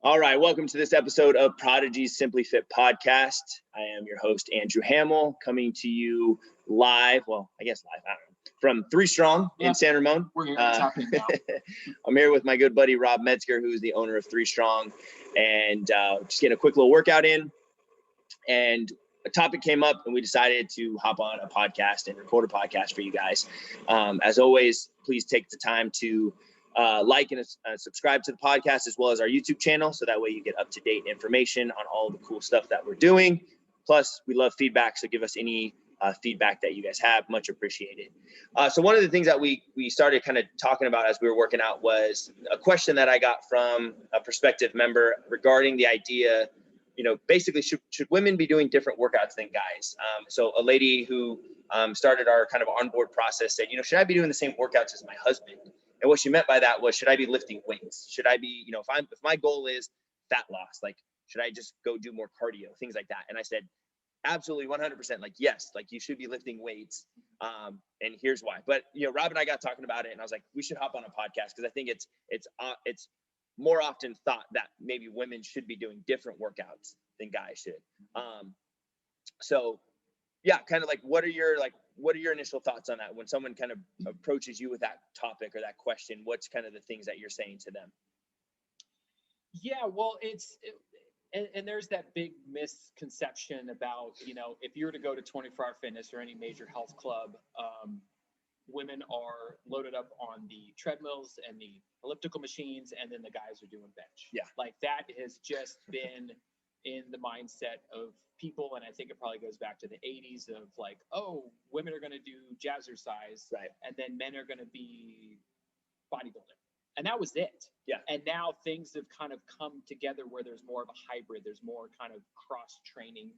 All right, welcome to this episode of Prodigy's Simply Fit podcast. I am your host, Andrew Hamill, coming to you live, well, I guess live, I don't know, from 3 Strong in San Ramon. We're here, it's happening now. I'm here with my good buddy, Rob Medsger, who's the owner of 3 Strong, and just getting a quick little workout in. And a topic came up, and we decided to hop on a podcast and record a podcast for you guys. As always, please take the time to like and subscribe to the podcast as well as our YouTube channel. So that way you get up-to-date information on all the cool stuff that we're doing. Plus, we love feedback. So give us any feedback that you guys have. Much appreciated. So one of the things that we started kind of talking about as we were working out was a question that I got from a prospective member regarding the idea, basically should women be doing different workouts than guys? So a lady who started our kind of onboard process said, should I be doing the same workouts as my husband? And what she meant by that was, should I be lifting weights? Should I be, if my goal is fat loss, like, should I just go do more cardio, things like that? And I said, absolutely 100%. Like, yes, like you should be lifting weights. And here's why. But, Rob and I got talking about it and I was like, we should hop on a podcast because I think it's more often thought that maybe women should be doing different workouts than guys should. So yeah, kind of like, what are your initial thoughts on that when someone kind of approaches you with that topic or that question? What's kind of the things that you're saying to them? Yeah, well, and there's that big misconception about, if you were to go to 24-hour fitness or any major health club, women are loaded up on the treadmills and the elliptical machines, and then the guys are doing bench. Yeah. Like that has just been in the mindset of people. And I think it probably goes back to the 80s of like, oh, women are going to do jazzercise, right, and then men are going to be bodybuilding. And that was it. Yeah. And now things have kind of come together where there's more of a hybrid. There's more kind of cross training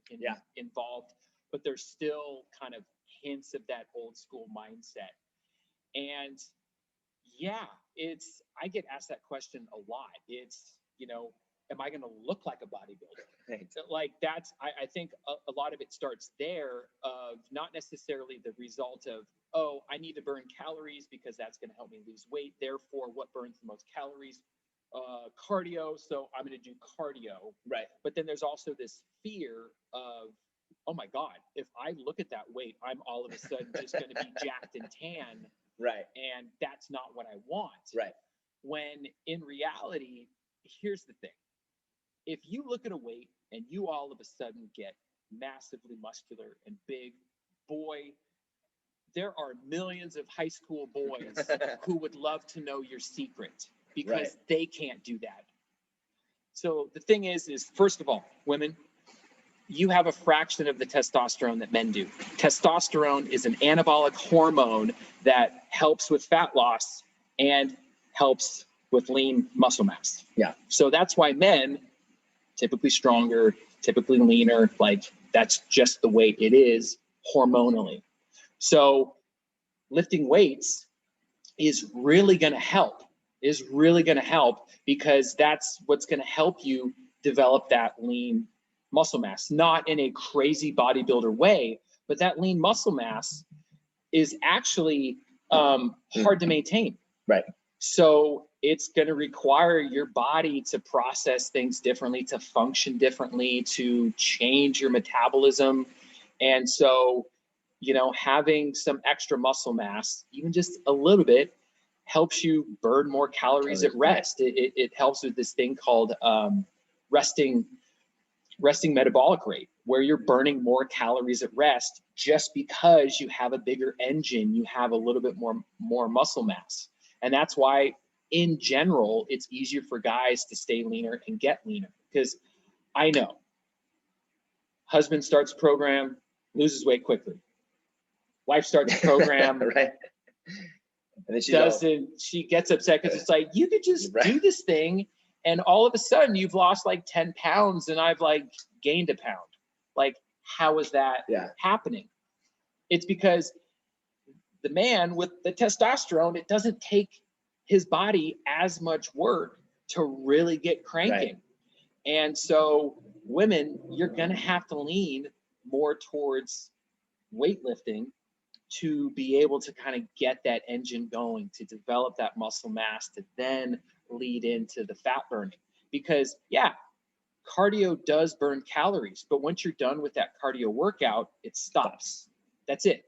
involved, but there's still kind of hints of that old school mindset. And yeah, I get asked that question a lot. It's, am I going to look like a bodybuilder? Right. Like that's, I think a lot of it starts there of not necessarily the result of, oh, I need to burn calories because that's going to help me lose weight. Therefore, what burns the most calories? Cardio. So I'm going to do cardio. Right. But then there's also this fear of, oh my God, if I look at that weight, I'm all of a sudden just going to be jacked and tan. Right. And that's not what I want. Right. When in reality, here's the thing. If you look at a weight and you all of a sudden get massively muscular and big, boy, there are millions of high school boys who would love to know your secret because they can't do that. So the thing is first of all, women, you have a fraction of the testosterone that men do. Testosterone is an anabolic hormone that helps with fat loss and helps with lean muscle mass. Yeah. So that's why men, typically stronger, typically leaner, like that's just the way it is hormonally. So lifting weights is really going to help because that's what's going to help you develop that lean muscle mass, not in a crazy bodybuilder way, but that lean muscle mass is actually hard to maintain. Right. So it's going to require your body to process things differently, to function differently, to change your metabolism. And so, having some extra muscle mass, even just a little bit, helps you burn more calories at rest. It helps with this thing called resting metabolic rate, where you're burning more calories at rest just because you have a bigger engine, you have a little bit more muscle mass. And that's why, in general, it's easier for guys to stay leaner and get leaner. Because I know, husband starts program, loses weight quickly. Wife starts program, right? And then she gets upset because it's like, you could just do this thing, and all of a sudden you've lost like 10 pounds, and I've like gained a pound. Like, how is that happening? It's because the man with the testosterone, it doesn't take his body as much work to really get cranking. Right. And so women, you're going to have to lean more towards weightlifting to be able to kind of get that engine going, to develop that muscle mass, to then lead into the fat burning. because cardio does burn calories, but once you're done with that cardio workout, it stops. That's it.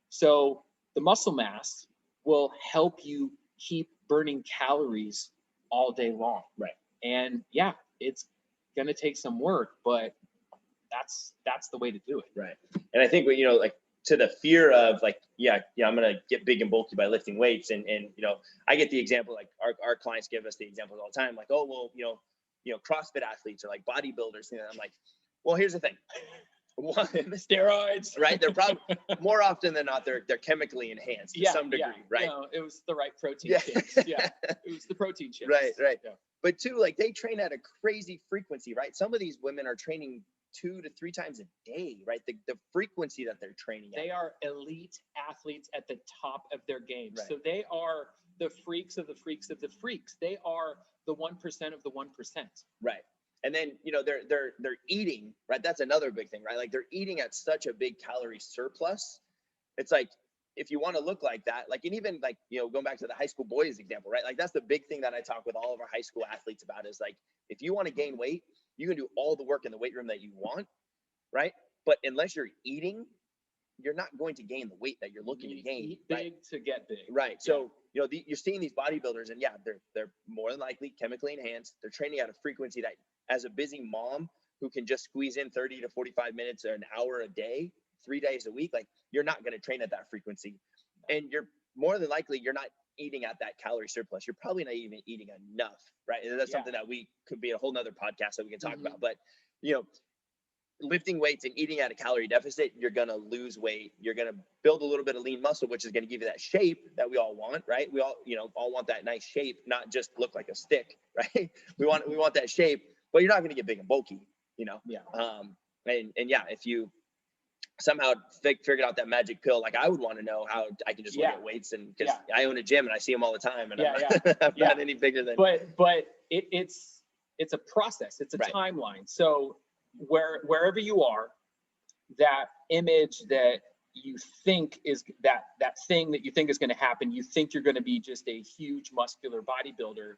So the muscle mass will help you keep burning calories all day long. Right. And it's going to take some work, but that's the way to do it. Right. And I think, like, to the fear of like, I'm going to get big and bulky by lifting weights. And, I get the example, like our clients give us the examples all the time, like, oh, well, CrossFit athletes or like bodybuilders. And I'm like, well, here's the thing. One, steroids, right? They're probably more often than not, they're chemically enhanced to some degree, right? No, it was the right protein shakes. Yeah, it was the protein shakes. Right. Yeah. But two, like they train at a crazy frequency, right? Some of these women are training 2 to 3 times a day, right? The frequency that they're training at. They are elite athletes at the top of their game. Right. So they are the freaks of the freaks of the freaks. They are the 1% of the 1%. Right. And then, they're eating, right? That's another big thing, right? Like they're eating at such a big calorie surplus. It's like, if you want to look like that, like, and even like, going back to the high school boys example, right? Like that's the big thing that I talk with all of our high school athletes about is like, if you want to gain weight, you can do all the work in the weight room that you want, right? But unless you're eating, you're not going to gain the weight that you're looking to gain. Eat big to get big. Right. So, you're seeing these bodybuilders and they're more than likely chemically enhanced. They're training at a frequency that, as a busy mom who can just squeeze in 30 to 45 minutes or an hour a day, 3 days a week, like you're not going to train at that frequency. And you're more than likely, you're not eating at that calorie surplus. You're probably not even eating enough, right? And that's something that we could be a whole nother podcast that we can talk about. But, lifting weights and eating at a calorie deficit, you're going to lose weight. You're going to build a little bit of lean muscle, which is going to give you that shape that we all want, right? We all, all want that nice shape, not just look like a stick, right? We want that shape, but you're not going to get big and bulky, Yeah. If you somehow figured out that magic pill, like I would want to know how I can just look at weights, and because I own a gym and I see them all the time, and I'm not any bigger than. But it's a process. It's a timeline. So wherever you are, that image that you think is that thing that you think is going to happen, you think you're going to be just a huge muscular bodybuilder.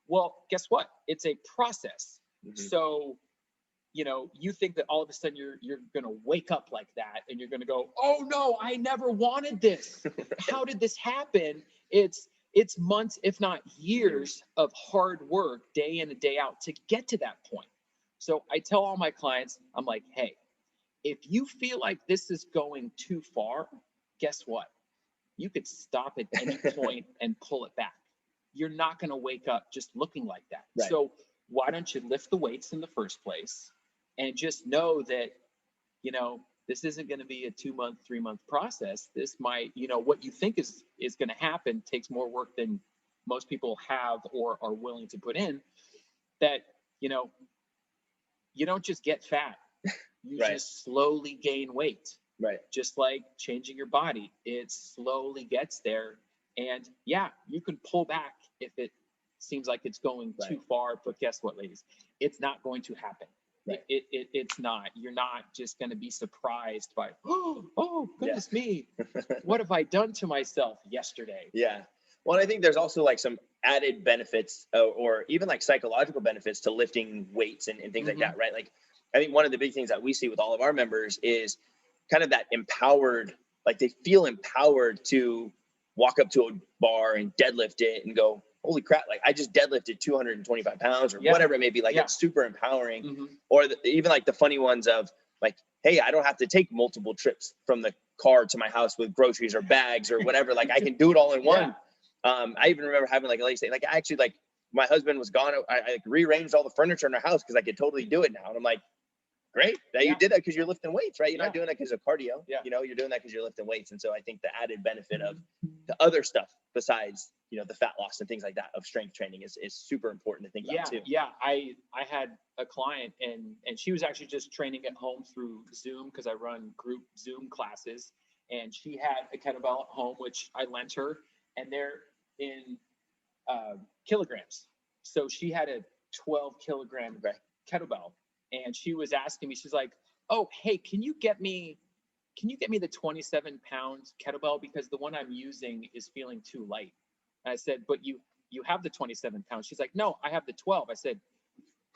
Well, guess what? It's a process. So, you think that all of a sudden you're going to wake up like that and you're going to go, oh no, I never wanted this. How did this happen? It's months, if not years of hard work, day in and day out to get to that point. So I tell all my clients, I'm like, hey, if you feel like this is going too far, guess what? You could stop at any point and pull it back. You're not going to wake up just looking like that. Right. So why don't you lift the weights in the first place and just know that, this isn't going to be a 2-month, 3-month process. This might, what you think is going to happen takes more work than most people have or are willing to put in. That, you don't just get fat. You just slowly gain weight. Right. Just like changing your body, it slowly gets there. And you can pull back if it seems like it's going too far. But guess what, ladies? It's not going to happen. Right. It's not. You're not just going to be surprised by, oh goodness me, what have I done to myself yesterday? Yeah. Well, I think there's also like some added benefits or even like psychological benefits to lifting weights and things like that, right? Like, I think one of the big things that we see with all of our members is kind of that empowered, like they feel empowered to walk up to a bar and deadlift it and go, holy crap, like I just deadlifted 225 pounds or whatever it may be. Like it's super empowering. Or even like the funny ones of like, hey, I don't have to take multiple trips from the car to my house with groceries or bags or whatever. Like I can do it all in one. I even remember having like a lady say, like, actually, like my husband was gone. I like rearranged all the furniture in our house because I could totally do it now. And I'm like, great that you did that because you're lifting weights, right? You're not doing that because of cardio. You're doing that because you're lifting weights. And so I think the added benefit of the other stuff besides, the fat loss and things like that of strength training is super important to think about too. Yeah. I had a client and she was actually just training at home through Zoom because I run group Zoom classes. And she had a kettlebell at home, which I lent her, and they're in kilograms. So she had a 12 kilogram kettlebell. And she was asking me, she's like, oh, hey, can you get me the 27 pound kettlebell? Because the one I'm using is feeling too light. And I said, but you have the 27 pounds. She's like, no, I have the 12. I said,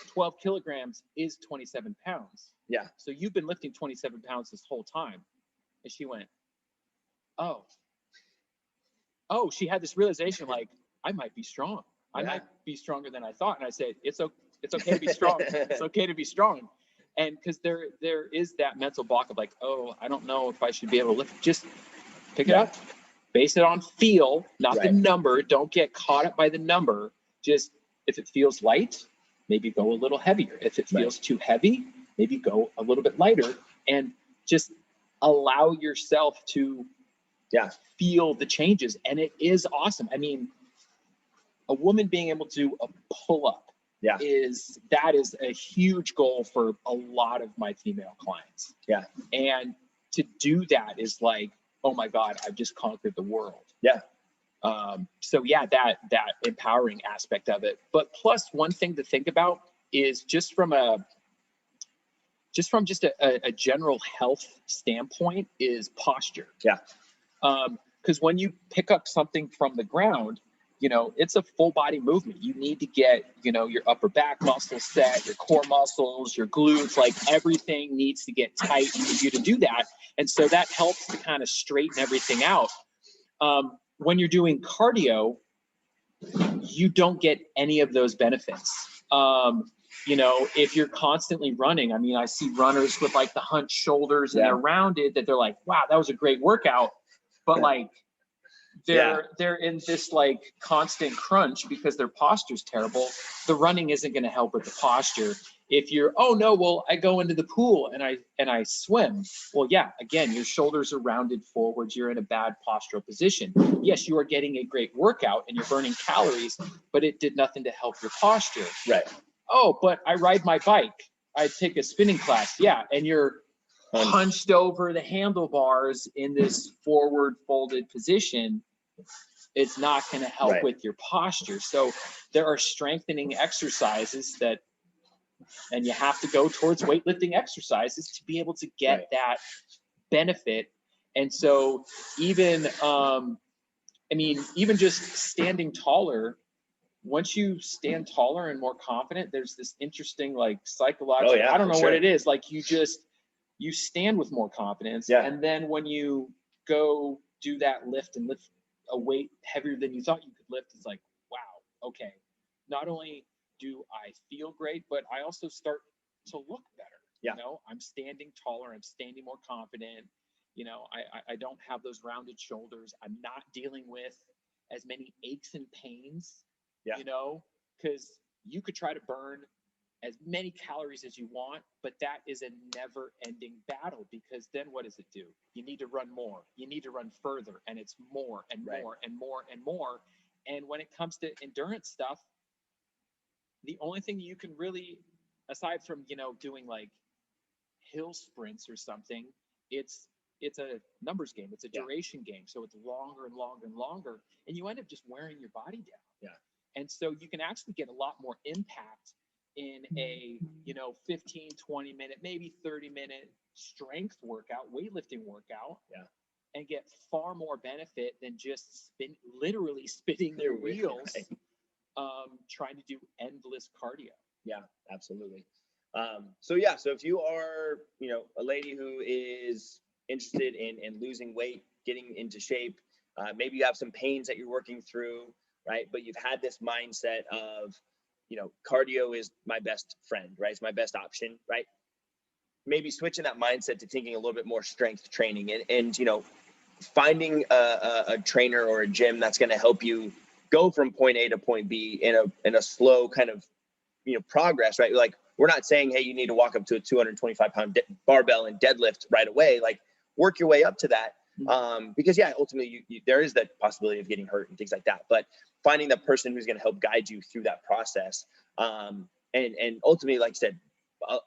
12 kilograms is 27 pounds. Yeah. So you've been lifting 27 pounds this whole time. And she went, oh, she had this realization like, I might be strong. I might be stronger than I thought. And I said, it's okay to be strong. It's okay to be strong. And because there is that mental block of like, oh, I don't know if I should be able to lift. Just pick it up, base it on feel, not the number. Don't get caught up by the number. Just if it feels light, maybe go a little heavier. If it feels too heavy, maybe go a little bit lighter, and just allow yourself to feel the changes. And it is awesome. I mean, a woman being able to do a pull-up is a huge goal for a lot of my female clients. Yeah. And to do that is like, oh my God, I've just conquered the world. Yeah. So yeah, that empowering aspect of it. But plus one thing to think about is just from a general health standpoint is posture. Yeah. Because when you pick up something from the ground, you know, it's a full body movement. You need to get, you know, your upper back muscles set, your core muscles, your glutes, like everything needs to get tight for you to do that. And so that helps to kind of straighten everything out. When you're doing cardio, you don't get any of those benefits. You know, if you're constantly running, I mean, I see runners with like the hunched shoulders and they're rounded that they're like, wow, that was a great workout. But like, they're in this like constant crunch because their posture's terrible. The running isn't going to help with the posture. If you're, oh no, well, I go into the pool and I swim. Well, yeah, again, your shoulders are rounded forwards. You're in a bad postural position. Yes, you are getting a great workout and you're burning calories, but it did nothing to help your posture. Right. Oh, but I ride my bike. I take a spinning class. Yeah, and you're hunched over the handlebars in this forward folded position. It's not going to help with your posture. So there are strengthening exercises and you have to go towards weightlifting exercises to be able to get that benefit. And so even, even just standing taller, once you stand taller and more confident, there's this interesting, like psychological, I don't know what it is. Like you stand with more confidence. Yeah. And then when you go do that lift and lift a weight heavier than you thought you could lift, it's like, wow, okay. Not only do I feel great, but I also start to look better. Yeah. You know, I'm standing taller, I'm standing more confident. You know, I don't have those rounded shoulders. I'm not dealing with as many aches and pains, you know, because you could try to burn as many calories as you want, but that is a never ending battle, because then what does it do? You need to run more, you need to run further, and it's more and more and more and more. And when it comes to endurance stuff, the only thing you can really, aside from, you know, doing like hill sprints or something, it's a numbers game, it's a duration game. So it's longer and longer and longer, and you end up just wearing your body down. Yeah. And so you can actually get a lot more impact in a, you know, 15, 20 minute, maybe 30-minute strength workout, weightlifting workout, and get far more benefit than just literally spinning their wheels, trying to do endless cardio. Yeah, absolutely. So if you are, you know, a lady who is interested in losing weight, getting into shape, maybe you have some pains that you're working through, right? But you've had this mindset of, you know, cardio is my best friend, right? It's my best option, right? Maybe switching that mindset to thinking a little bit more strength training and you know, finding a trainer or a gym that's going to help you go from point A to point B in a slow kind of, you know, progress, right? Like, we're not saying, hey, you need to walk up to a 225-pound barbell and deadlift right away. Like, work your way up to that. Because ultimately there is that possibility of getting hurt and things like that, but finding that person who's going to help guide you through that process. And ultimately, like I said,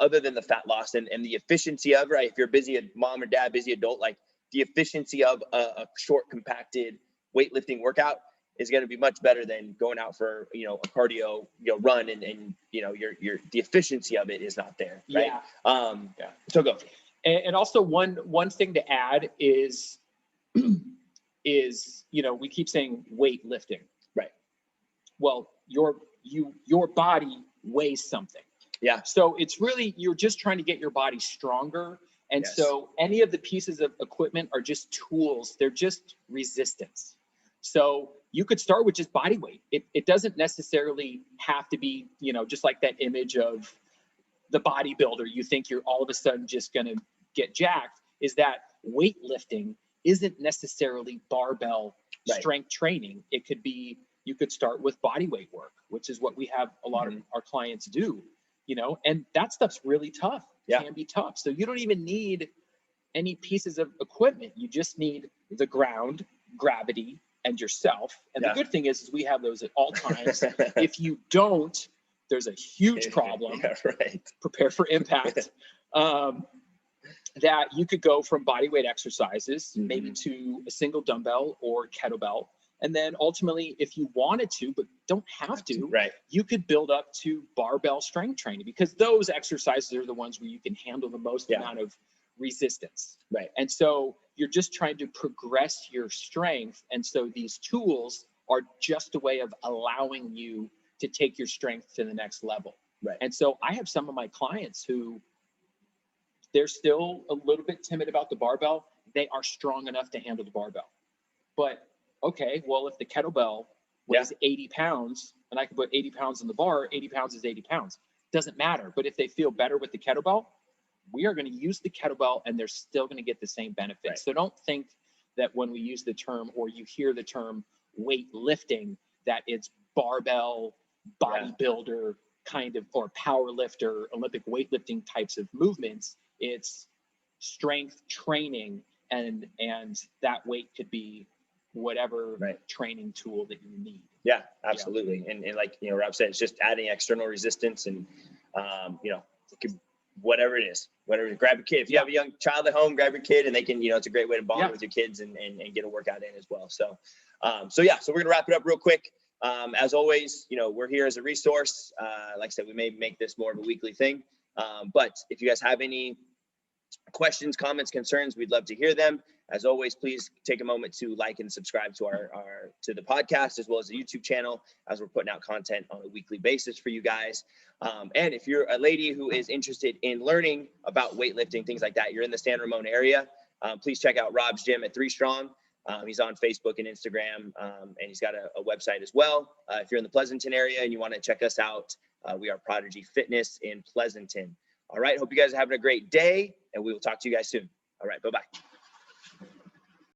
other than the fat loss and the efficiency of, right, if you're busy mom or dad, busy adult, like the efficiency of a short compacted weightlifting workout is going to be much better than going out for, you know, a cardio, you know, run and you know, the efficiency of it is not there. Right. So go. And also one thing to add is, you know, we keep saying weightlifting. Right. Well, your body weighs something. Yeah. So it's really, you're just trying to get your body stronger. And Yes. so any of the pieces of equipment are just tools. They're just resistance. So you could start with just body weight. It doesn't necessarily have to be, you know, just like that image of the bodybuilder. You think you're all of a sudden just going to get jacked. Is that weightlifting isn't necessarily barbell strength training. It could be, you could start with body weight work, which is what we have a lot of our clients do, you know, and that stuff's really tough. Can be tough. So you don't even need any pieces of equipment. You just need the ground, gravity, and yourself. And the good thing is we have those at all times. If you don't, there's a huge problem. Prepare for impact. That you could go from body weight exercises, maybe to a single dumbbell or kettlebell. And then ultimately, if you wanted to, but don't have to, you could build up to barbell strength training, because those exercises are the ones where you can handle the most amount of resistance. And so you're just trying to progress your strength. And so these tools are just a way of allowing you to take your strength to the next level. And so I have some of my clients who, they're still a little bit timid about the barbell. They are strong enough to handle the barbell. But okay, well, if the kettlebell weighs 80 pounds and I can put 80 pounds in the bar, 80 pounds is 80 pounds. Doesn't matter. But if they feel better with the kettlebell, we are going to use the kettlebell and they're still going to get the same benefits. So don't think that when we use the term, or you hear the term weightlifting, that it's barbell, bodybuilder kind of, or power lifter, Olympic weightlifting types of movements. It's strength training, and that weight could be whatever training tool that you need. Yeah, absolutely. And like, you know, Rob said, it's just adding external resistance, and you know, it could, whatever it is, whatever. Grab a kid. If you have a young child at home, grab your kid, and they can, you know, it's a great way to bond with your kids and get a workout in as well. So, so we're gonna wrap it up real quick. As always, you know, we're here as a resource. Like I said, we may make this more of a weekly thing, but if you guys have any questions, comments, concerns, we'd love to hear them. As always, please take a moment to like and subscribe to to the podcast, as well as the YouTube channel, as we're putting out content on a weekly basis for you guys. And if you're a lady who is interested in learning about weightlifting, things like that, you're in the San Ramon area, please check out Rob's gym at 3 Strong. He's on Facebook and Instagram, and he's got a website as well. If you're in the Pleasanton area and you want to check us out, we are Prodigy Fitness in Pleasanton. All right. Hope you guys are having a great day, and we will talk to you guys soon. All right. Bye-bye.